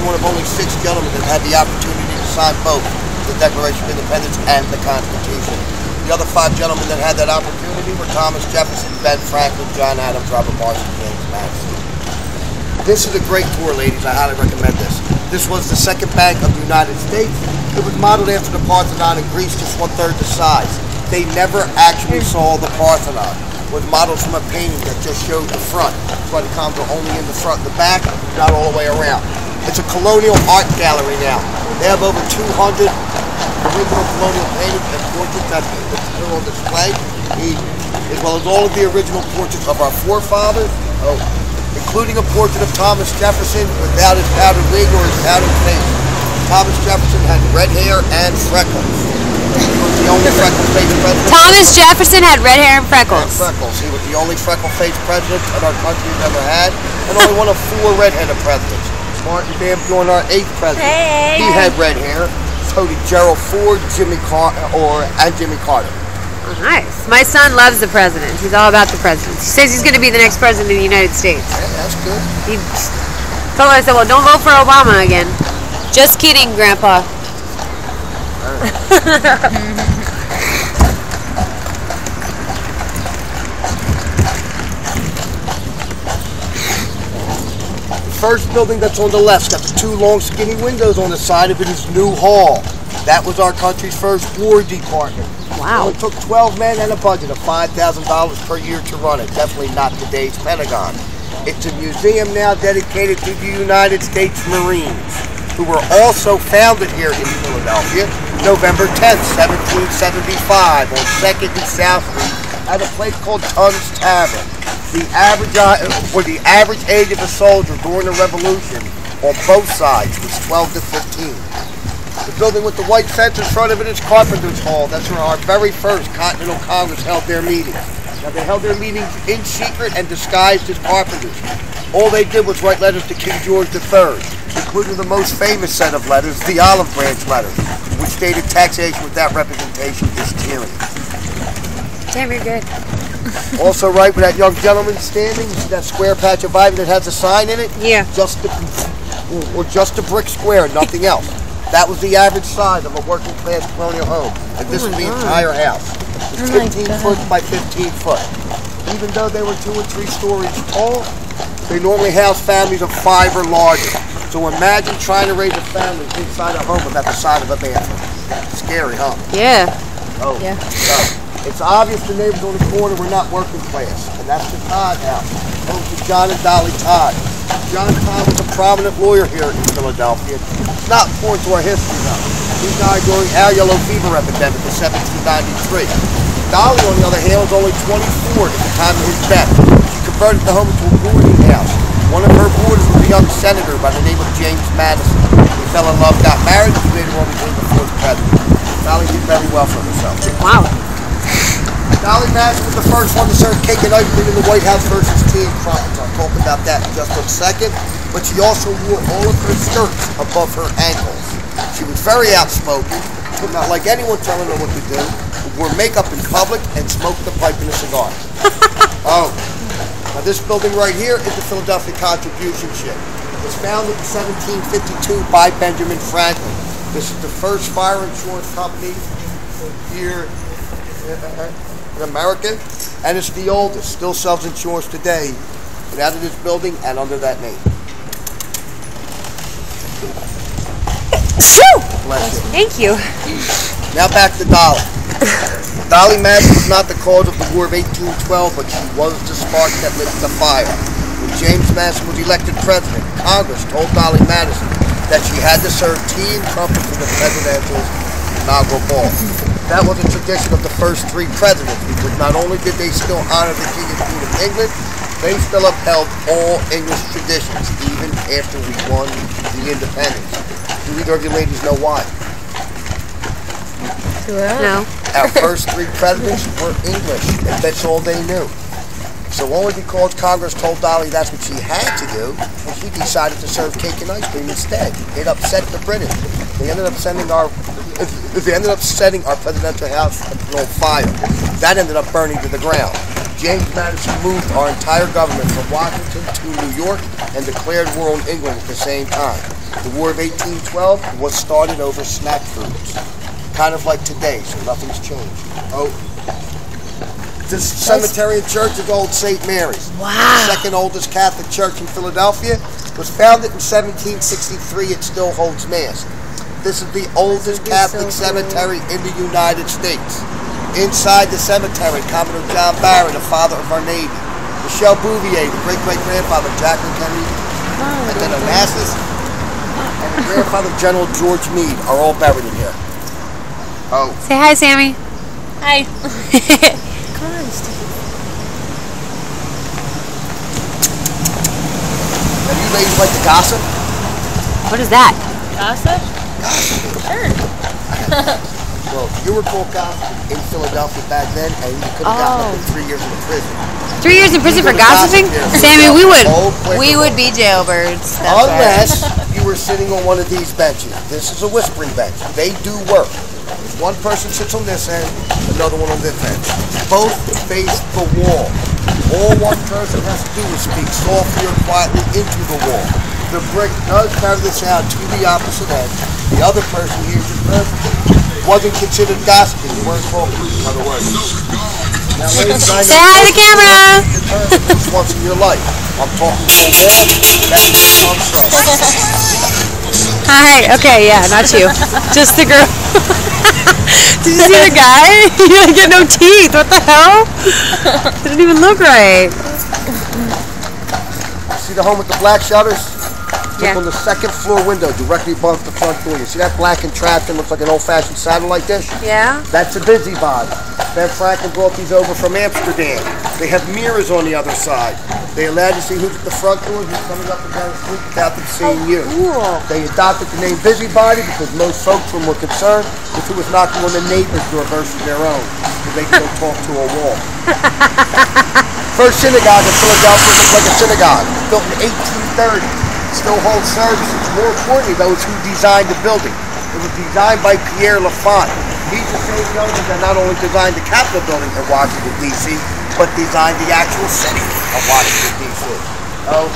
one of only 6 gentlemen that had the opportunity to sign both the Declaration of Independence and the Constitution. The other 5 gentlemen that had that opportunity were Thomas Jefferson, Ben Franklin, John Adams, Robert Morris, and James Madison. This is a great tour, ladies. I highly recommend this. This was the second bank of the United States. It was modeled after the Parthenon in Greece, just 1/3 the size. They never actually saw the Parthenon. It was modeled from a painting that just showed the front. That's why the columns are only in the front and the back, not all the way around. It's a colonial art gallery now. They have over 200 original colonial paintings and portraits that's still on display, as well as all of the original portraits of our forefathers, including a portrait of Thomas Jefferson without his powdered wig or his powdered face. Thomas Jefferson had red hair and freckles. He was the only freckle-faced president. Thomas Jefferson had red hair and freckles. He was the only freckle-faced president that our country's ever had, and only one of 4 red-headed presidents. Martin Van Buren, our 8th president. Hey. He had red hair. So did Gerald Ford, and Jimmy Carter. Oh, nice. My son loves the president. He's all about the president. He says he's going to be the next president of the United States. Yeah, that's good. He told me, I said, well, don't vote for Obama again. Just kidding, Grandpa. First building that's on the left, got the 2 long skinny windows on the side of it, is New Hall. That was our country's first War Department. Wow. It took 12 men and a budget of $5,000 per year to run it. Definitely not today's Pentagon. It's a museum now dedicated to the United States Marines, who were also founded here in Philadelphia, November 10th, 1775, on 2nd and South Street, at a place called Tunn's Tavern. The average age of a soldier during the Revolution on both sides was 12 to 15. The building with the white fence in front of it is Carpenter's Hall. That's where our very first Continental Congress held their meetings. Now, they held their meetings in secret and disguised as carpenters. All they did was write letters to King George III, including the most famous set of letters, the Olive Branch letters, which stated taxation without representation is tyranny. Damn, you're good. Also, right where that young gentleman standing, you see that square patch of ivy that has a sign in it? Yeah. Just a brick square, nothing else. That was the average size of a working class colonial home. And this was the entire house. It's 15 foot by 15 foot. Even though they were 2 and 3 stories tall, they normally house families of 5 or larger. So imagine trying to raise a family inside a home without the side of a bathroom. Scary, huh? Yeah. Oh. Yeah. It's obvious the neighbors on the corner were not working class, and that's the Todd house, home to John and Dolly Todd. John Todd was a prominent lawyer here in Philadelphia. It's not important to our history, though. He died during our yellow fever epidemic in 1793. Dolly, on the other hand, was only 24 at the time of his death. She converted the home into a boarding house. One of her boarders was a young senator by the name of James Madison. They fell in love, got married, and later on became the 4th president. Dolly did very well for herself. Wow. Dolly Madison was the first one to serve cake and ice cream in the White House versus tea and crumpets. I'll talk about that in just a second. But she also wore all of her skirts above her ankles. She was very outspoken, but not like anyone telling her what to do. Wore makeup in public and smoked a pipe and a cigar. Oh, now this building right here is the Philadelphia Contribution Ship. It was founded in 1752 by Benjamin Franklin. This is the first fire insurance company here in America, and it's the oldest. Still sells insurance today, and out of this building and under that name. Bless you. Thank you. Now back to Dolly. Dolly Madison was not the cause of the War of 1812, but she was the spark that lit the fire. When James Madison was elected president, Congress told Dolly Madison that she had to serve tea and crumpets for the presidential inaugural ball. That was a tradition of the first 3 presidents, because not only did they still honor the King and Queen of England, they still upheld all English traditions, even after we won the independence. Do either of you ladies know why? No. Our first 3 presidents were English, and that's all they knew. So only because Congress told Dolly that's what she had to do, and she decided to serve cake and ice cream instead. It upset the British. They ended up setting our presidential house on fire. That ended up burning to the ground. James Madison moved our entire government from Washington to New York and declared war on England at the same time. The War of 1812 was started over snack foods. Kind of like today, so nothing's changed. Oh, this cemetery and church is Old St. Mary's. Wow. The second oldest Catholic church in Philadelphia. Was founded in 1763. It still holds mass. This is the oldest Catholic cemetery in the United States. Inside the cemetery, Commodore John Barrett, the father of our Navy. Michelle Bouvier, the great-great-grandfather of Jacqueline Kennedy. And then Onassis and the grandfather of General George Meade are all buried in here. Oh. Say hi, Sammy. Hi. Come on, Steve. Have you ladies like to gossip? What is that? Gossip? Sure. Well, you were called gossiping in Philadelphia back then, and you could have gotten up to 3 years in prison. 3 years in prison for gossiping? Sammy, we would be jailbirds. Unless you were sitting on one of these benches. This is a whispering bench. They do work. One person sits on this end, another one on this end. Both face the wall. All one person has to do is speak softly or quietly into the wall. The brick does carry the sound to the opposite end. The other person hears it perfectly. Wasn't considered gossiping. You weren't called in other words. Now, ladies, I know say hi to the camera. just once in your life. I'm talking to a wall. That's where it comes from. Hi. Okay, yeah, not you. Just the girl. Did you see the guy? He got no teeth. What the hell? Didn't even look right. See the home with the black shutters? Yeah. On the second floor window, directly above the front door. You see that black contraption looks like an old-fashioned satellite dish? Yeah. That's a busybody. Ben Franklin brought these over from Amsterdam. They have mirrors on the other side. They allow you to see who's at the front door, who's coming up and down the street without them seeing you. Cool. They adopted the name busybody because most folks from were concerned if it was knocking on the neighbor's door versus their own, so they could go talk to a wall. First synagogue in Philadelphia looked like a synagogue, built in 1830. Still holds services. More importantly, those who designed the building. It was designed by Pierre Lafont. He's the same gentleman that not only designed the Capitol building in Washington, D.C., but designed the actual city of Washington, D.C. Oh,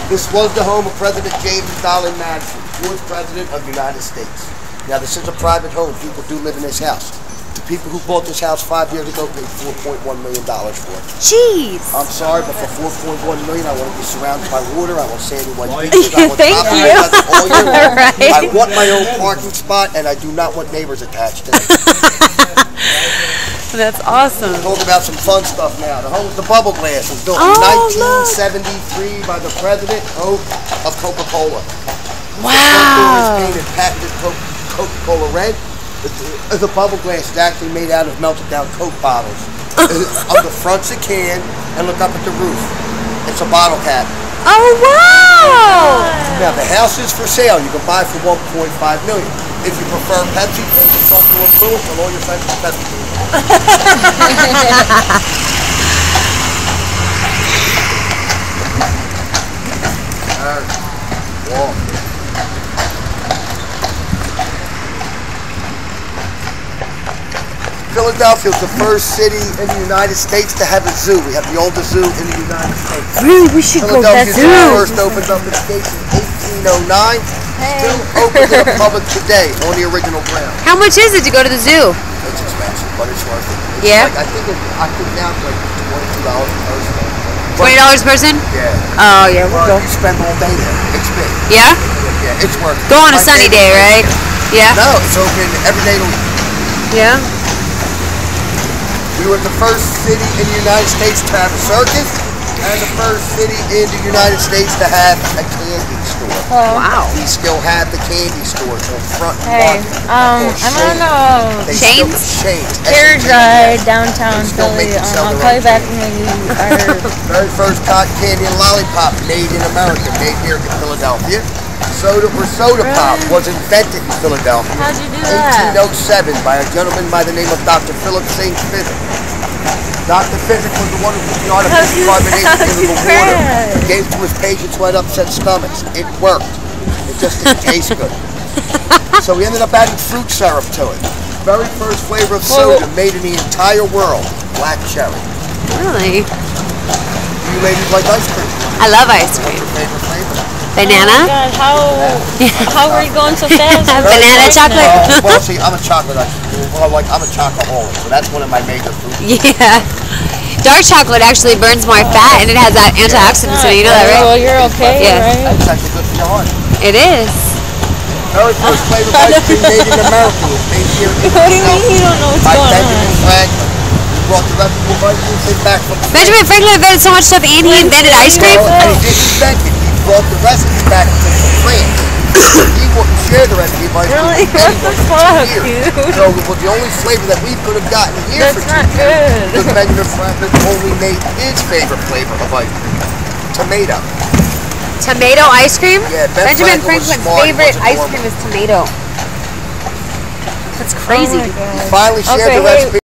this was the home of President James Dollar Madison, fourth president of the United States. Now, this is a private home. People do live in this house. The people who bought this house 5 years ago paid $4.1 million for it. Jeez. I'm sorry, but for $4.1 million, I want to be surrounded by water. I want sandy white beaches. I want Thank top you. weather all year long. Right. I want my own parking spot, and I do not want neighbors attached to it. That's awesome. Talk about some fun stuff now. The home of the bubble glass was built in 1973 by the president of Coca-Cola. Wow. The front door is painted patented Coca-Cola red. The bubble glass is actually made out of melted down Coke bottles. On the front's a can, and look up at the roof. It's a bottle cap. Oh, wow. Now, the house is for sale. You can buy for $1.5 million. If you prefer Pepsi, take the front door blue and all your friends with Pepsi. Wall. Philadelphia is the first city in the United States to have a zoo. We have the oldest zoo in the United States. Really, we should go to that Philadelphia zoo. first opened up its gates in 1809. Still open to the public today on the original ground. How much is it to go to the zoo? It's expensive, but it's worth it. It's Yeah? Like, I think now it's like $22 per person. $20 a person? Yeah. Oh, yeah, we'll Well, go. you spend all day there. It's big. Yeah? Yeah, it's worth it. Go on a My sunny favorite day, right? place. Yeah? No, it's open every day of the week. Yeah? We were the first city in the United States to have a circus, and the first city in the United States to have a candy store. Wow. We still have the candy stores on Front Hey, Market. I'm on a They Chains? still- Chains. carriage ride downtown They still make Philly. and sell I'll their call own you back candy. when you are. Very first cotton candy and lollipop made in America, made here in Philadelphia. Soda pop was invented in Philadelphia. How'd you do that? 1807 by a gentleman by the name of Dr. Philip St. Physic. Dr. Physic was the one who put the artificial carbonation into the water. He gave to his patients who had upset stomachs. It worked. It just didn't taste good. So we ended up adding fruit syrup to it. Very first flavor of soda made in the entire world, black cherry. Really? You ladies like ice cream. I love ice What's cream. your favorite flavor? Banana? God, how were you going so fast? Banana chocolate? Well, see, I'm a chocolate. I'm a chocoholic, so that's one of my major foods. Yeah. Dark chocolate actually burns more fat, and it has that antioxidant, so you know that, Well, right? you're okay, Yeah. right? That's actually good for your heart. It is. Very first flavor of ice cream made in America was made here in What do you mean you don't know what's by going Benjamin on? Franklin. He brought the rest of the ice cream back from Benjamin Franklin invented so much stuff, and he invented ice cream? And he didn't invent it. He brought the recipe back from France. He wouldn't share the recipe of ice cream Really? with anyone What the for fuck, 2 years. dude? So it was the only flavor that we could have gotten here That's for 2 not years. good. Because Benjamin Franklin only made his favorite flavor of ice cream. Tomato. Tomato ice cream? Yeah, Benjamin Franklin was Franklin's smart, he favorite wasn't ice normal. cream is tomato. That's crazy. Oh my God. He finally shared Okay, the hey, recipe.